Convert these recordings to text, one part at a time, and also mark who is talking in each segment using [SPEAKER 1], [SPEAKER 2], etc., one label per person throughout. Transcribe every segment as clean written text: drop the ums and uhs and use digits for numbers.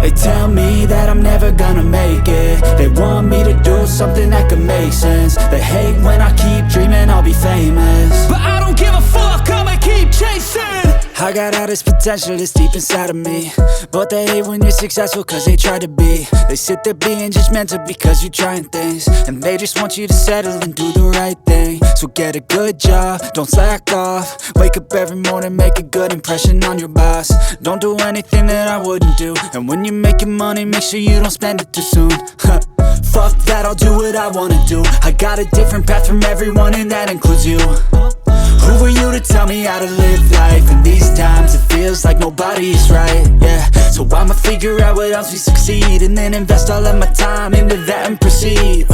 [SPEAKER 1] They tell me that I'm never gonna make it. They want me to do something that could make sense. They hate when I keep dreaming I'll be famous, but I don't give a fuck, I'ma keep chasing. I got all this potential that's deep inside of me, but they hate when you're successful cause they try to be. They sit there being judgmental because you're trying things, and they just want you to settle and do the right thing. So get a good job, don't slack off. Wake up every morning, make a good impression on your boss. Don't do anything that I wouldn't do, and when you're making money, make sure you don't spend it too soon. Fuck that, I'll do what I wanna do. I got a different path from everyone, and that includes you. Who are you to tell me how to live life? In these times it feels like nobody's right, yeah. So I'ma figure out what else we succeed, and then invest all of my time into that and proceed.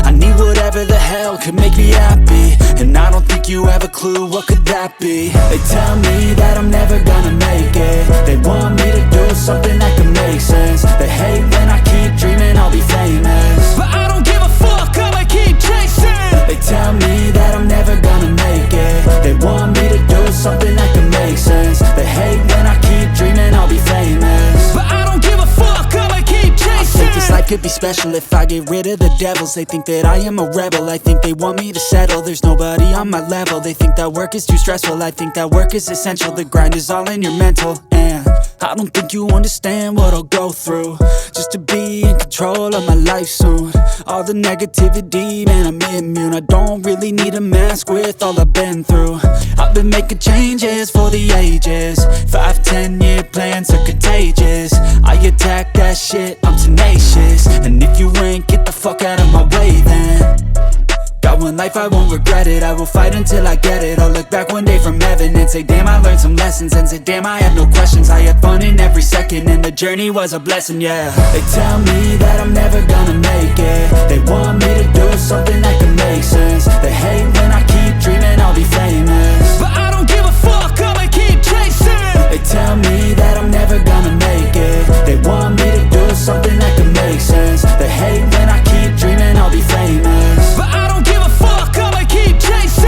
[SPEAKER 1] I need whatever the hell could make me happy, and I don't think you have a clue what could that be. They tell me that I'm never gonna make it. They want me to do something that can make sense. They hate when I keep dreaming I'll be famous, but I don't give a fuck, I'ma keep chasing. They tell me that I'm never gonna make it. They want me to do something that can make sense. They hate when I keep dreaming I'll be famous, but I don't give a fuck, I'ma keep chasing. I think this life could be special if I get rid of the devils. They think that I am a rebel, I think they want me to settle. There's nobody on my level, they think that work is too stressful. I think that work is essential, the grind is all in your mental. And I don't think you understand what I'll go through just to be in control of my life soon. All the negativity, man, I'm immune. I don't really need a mask with all I've been through. I've been making changes for the ages. 5-10 year plans are contagious. I attack that shit, I'm tenacious. And if you ain't, get the fuck out of my way then. Got one life, I won't regret it. I will fight until I get it. I'll look back one day from heaven and say, damn, I learned some lessons. And say, damn, I had no questions. I had fun in every second, and the journey was a blessing, yeah. They tell me that I'm never gonna make it. They want me to do something that can make sense. They hate when I keep dreaming I'll be famous, but I don't give a fuck, I'ma keep chasing. They tell me that I'm never gonna make it. They want me to do something that can make sense. They hate when I keep dreaming I'll be famous, but I don't give a fuck, I'ma keep chasing.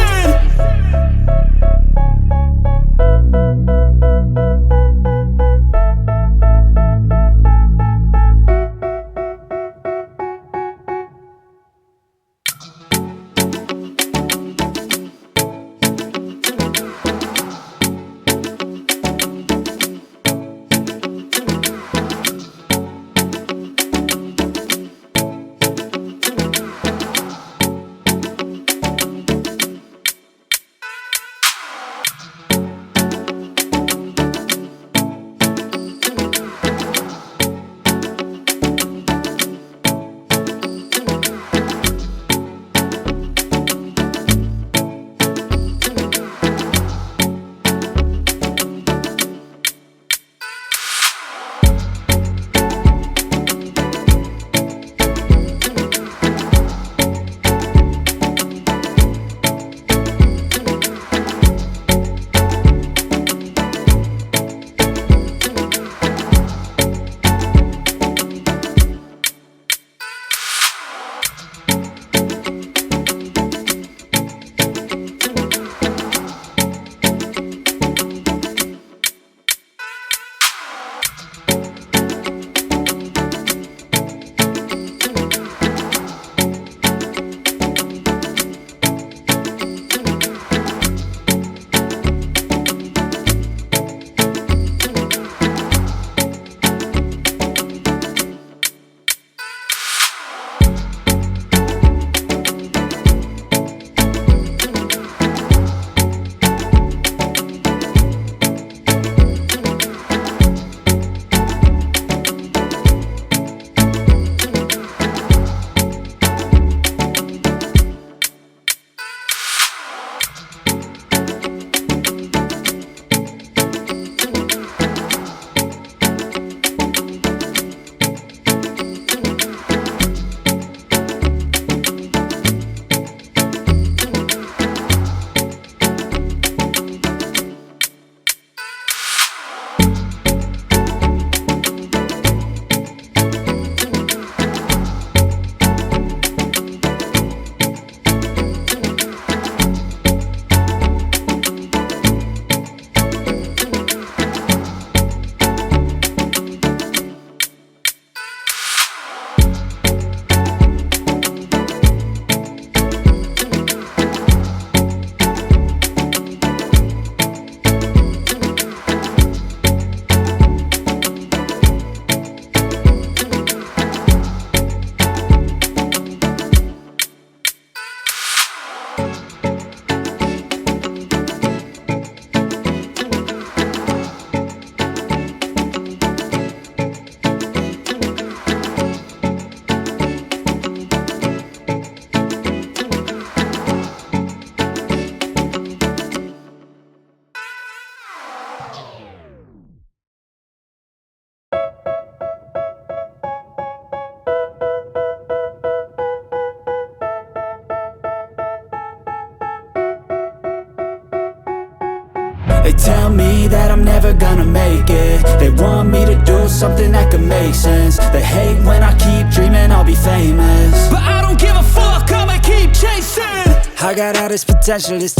[SPEAKER 1] They tell me that I'm never gonna make it. They want me to do something that could make sense. They hate when I keep dreaming I'll be famous, but I don't give a fuck, I'ma keep chasing. I got all this potential, this